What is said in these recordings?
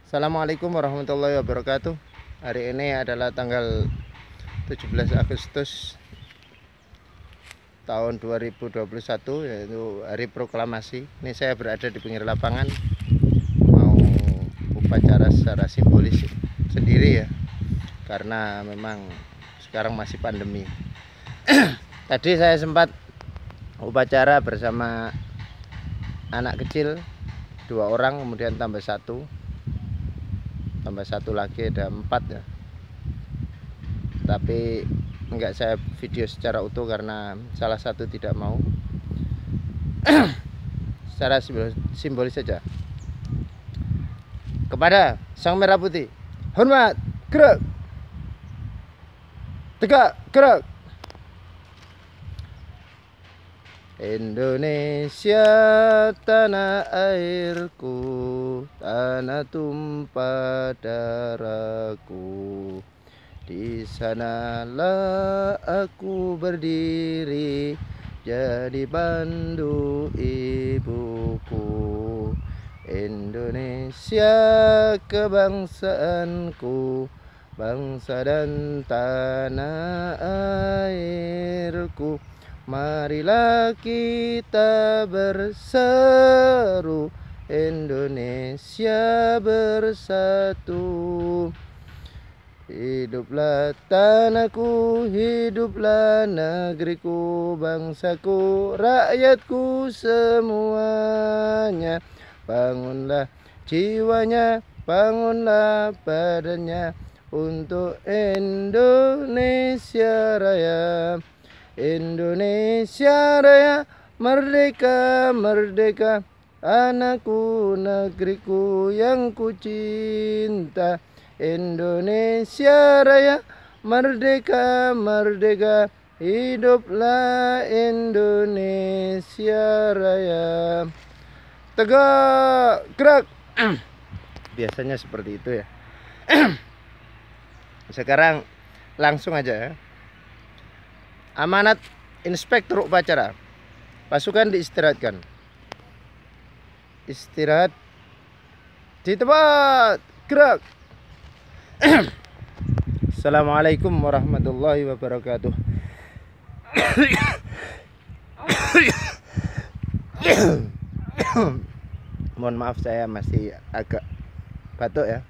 Assalamualaikum warahmatullahi wabarakatuh. Hari ini adalah tanggal 17 Agustus tahun 2021, yaitu hari proklamasi. Ini saya berada di pinggir lapangan, mau upacara secara simbolis sendiri ya, karena memang sekarang masih pandemi. Tadi saya sempat upacara bersama anak kecil 2 orang, kemudian tambah satu lagi, ada 4 ya. Tapi enggak saya video secara utuh karena salah satu tidak mau. Secara simbolis saja. Kepada Sang Merah Putih, hormat, gerak, tegak, gerak. Indonesia tanah airku, tanah tumpah darahku. Di sanalah aku berdiri, jadi pandu ibuku. Indonesia kebangsaanku, bangsa dan tanah airku. Marilah kita berseru, Indonesia bersatu. Hiduplah tanahku, hiduplah negeriku, bangsaku, rakyatku semuanya. Bangunlah jiwanya, bangunlah badannya untuk Indonesia Raya. Indonesia Raya, merdeka, merdeka, anakku, negeriku yang ku cinta. Indonesia Raya, merdeka, merdeka, hiduplah Indonesia Raya. Tegak, gerak. Biasanya seperti itu ya. Sekarang langsung aja ya. Amanat inspektur upacara. Pasukan diistirahatkan. Istirahat di tempat. Gerak. Assalamualaikum warahmatullahi wabarakatuh. Mohon maaf, saya masih agak batuk ya.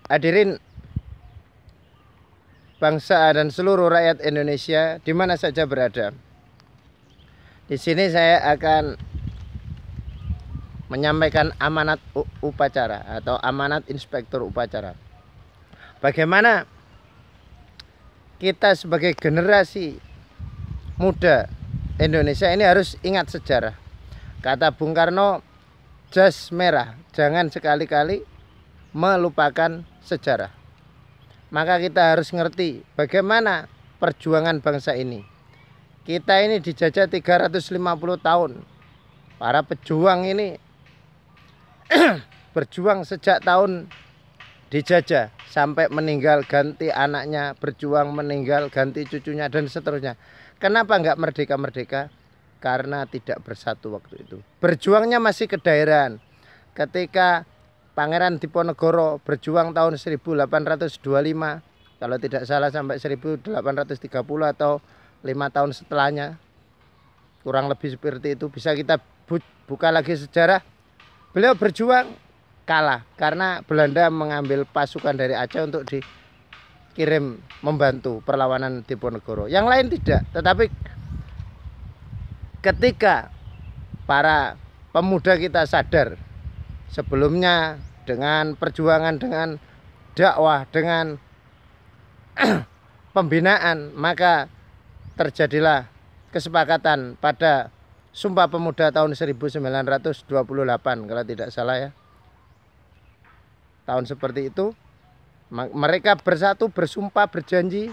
Hadirin bangsa dan seluruh rakyat Indonesia di mana saja berada. Di sini saya akan menyampaikan amanat upacara atau amanat inspektur upacara. Bagaimana kita sebagai generasi muda Indonesia ini harus ingat sejarah. Kata Bung Karno, jas merah, jangan sekali-kali melupakan sejarah. Maka kita harus ngerti bagaimana perjuangan bangsa ini. Kita ini dijajah 350 tahun. Para pejuang ini berjuang sejak tahun dijajah sampai meninggal ganti anaknya, berjuang meninggal ganti cucunya dan seterusnya. Kenapa enggak merdeka-merdeka? Karena tidak bersatu waktu itu. Berjuangnya masih kedaerahan. Ketika Pangeran Diponegoro berjuang tahun 1825, kalau tidak salah sampai 1830 atau 5 tahun setelahnya, kurang lebih seperti itu. Bisa kita buka lagi sejarah. Beliau berjuang kalah karena Belanda mengambil pasukan dari Aceh untuk dikirim membantu perlawanan Diponegoro. Yang lain tidak, tetapi ketika para pemuda kita sadar, sebelumnya dengan perjuangan, dengan dakwah, dengan pembinaan, maka terjadilah kesepakatan pada Sumpah Pemuda tahun 1928 kalau tidak salah ya. Tahun seperti itu mereka bersatu, bersumpah, berjanji.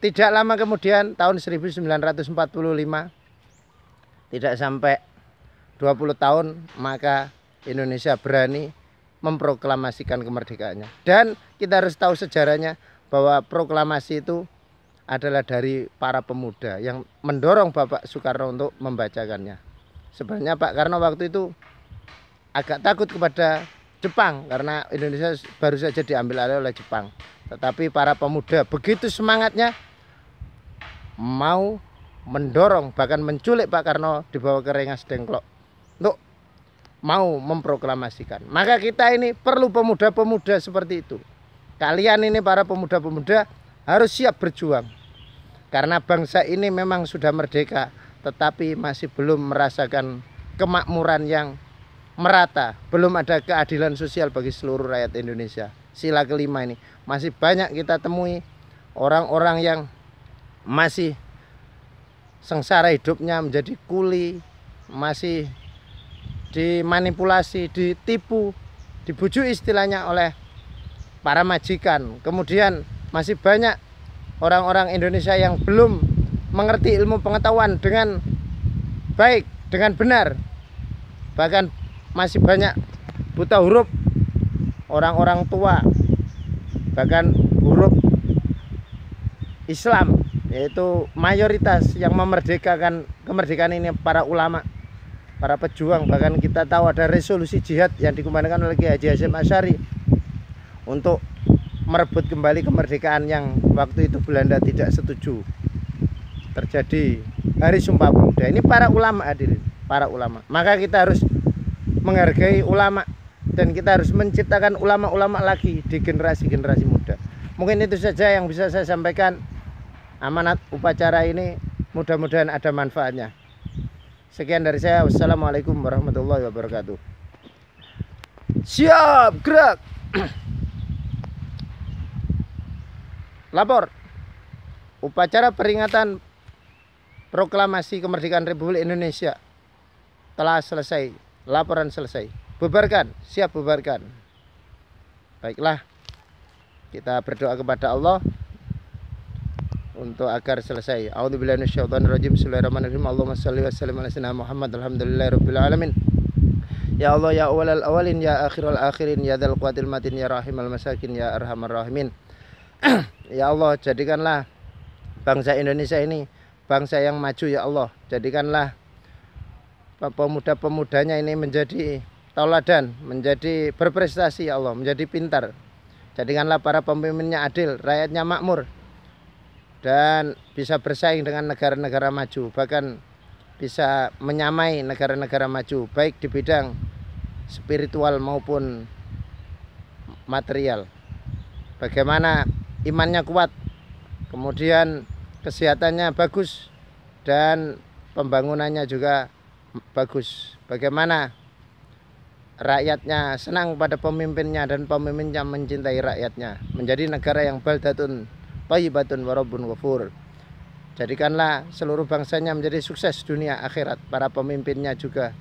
Tidak lama kemudian tahun 1945, tidak sampai 20 tahun, maka Indonesia berani memproklamasikan kemerdekaannya. Dan kita harus tahu sejarahnya bahwa proklamasi itu adalah dari para pemuda yang mendorong Bapak Soekarno untuk membacakannya. Sebenarnya Pak Karno waktu itu agak takut kepada Jepang karena Indonesia baru saja diambil alih oleh Jepang. Tetapi para pemuda begitu semangatnya mau mendorong bahkan menculik Pak Karno dibawa ke Rengas Dengklok untuk mau memproklamasikan. Maka kita ini perlu pemuda-pemuda seperti itu. Kalian ini para pemuda-pemuda harus siap berjuang. Karena bangsa ini memang sudah merdeka, tetapi masih belum merasakan kemakmuran yang merata. Belum ada keadilan sosial bagi seluruh rakyat Indonesia. Sila kelima ini masih banyak kita temui orang-orang yang masih sengsara hidupnya menjadi kuli, masih dimanipulasi, ditipu, dibujuk istilahnya oleh para majikan. Kemudian masih banyak orang-orang Indonesia yang belum mengerti ilmu pengetahuan dengan baik, dengan benar. Bahkan masih banyak buta huruf orang-orang tua, bahkan huruf Islam, yaitu mayoritas yang memerdekakan kemerdekaan ini para ulama, para pejuang. Bahkan kita tahu ada resolusi jihad yang dikumandangkan oleh Kiai Haji Hasyim Asy'ari untuk merebut kembali kemerdekaan yang waktu itu Belanda tidak setuju. Terjadi Hari Sumpah Pemuda. Ini para ulama, hadirin, para ulama. Maka kita harus menghargai ulama dan kita harus menciptakan ulama-ulama lagi di generasi-generasi muda. Mungkin itu saja yang bisa saya sampaikan. Amanat upacara ini mudah-mudahan ada manfaatnya. Sekian dari saya. Wassalamualaikum warahmatullahi wabarakatuh. Siap, gerak. Lapor. Upacara peringatan proklamasi kemerdekaan Republik Indonesia telah selesai. Laporan selesai. Bubarkan, siap bubarkan. Baiklah, kita berdoa kepada Allah untuk agar selesai. A'udzubillahi minasyaitonirrajim. Bismillahirrahmanirrahim. Allahumma shalli wa sallim ala sayyidina Muhammad. Alhamdulillahirabbil alamin. Ya Allah ya awwalal awwalin ya akhiral akhirin ya dzal quwwatil matin ya rahimal masakin ya arhamar rahimin. Ya Allah, jadikanlah bangsa Indonesia ini bangsa yang maju ya Allah. Jadikanlah pemuda-pemudanya ini menjadi tauladan, menjadi berprestasi ya Allah, menjadi pintar. Jadikanlah para pemimpinnya adil, rakyatnya makmur, dan bisa bersaing dengan negara-negara maju, bahkan bisa menyamai negara-negara maju, baik di bidang spiritual maupun material. Bagaimana imannya kuat, kemudian kesehatannya bagus, dan pembangunannya juga bagus. Bagaimana rakyatnya senang pada pemimpinnya dan pemimpinnya mencintai rakyatnya, menjadi negara yang baldatun thayyibatun wa rabbun ghafur. Jadikanlah seluruh bangsanya menjadi sukses dunia akhirat, para pemimpinnya juga.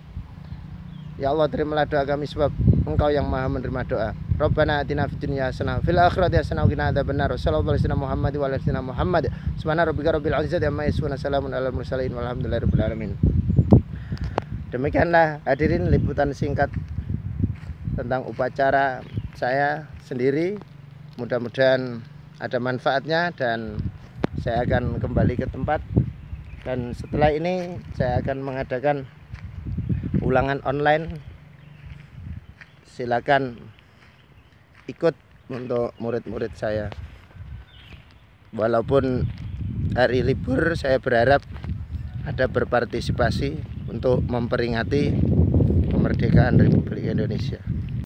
Ya Allah, terimalah doa kami sebab Engkau yang Maha menerima doa. Rabbana atina fid dunya hasanah fil akhirati hasanah wa qina adzabannar. Sallallahu alaihi wasallam Muhammad wa ala alihi Muhammad. Subhana rabbika rabbil izzati amma yasifun, salamun alal mursalin walhamdulillahirabbil alamin. Demikianlah hadirin liputan singkat tentang upacara saya sendiri. Mudah-mudahan ada manfaatnya dan saya akan kembali ke tempat, dan setelah ini saya akan mengadakan ulangan online. Silakan ikut untuk murid-murid saya. Walaupun hari libur, saya berharap ada berpartisipasi untuk memperingati kemerdekaan Republik Indonesia.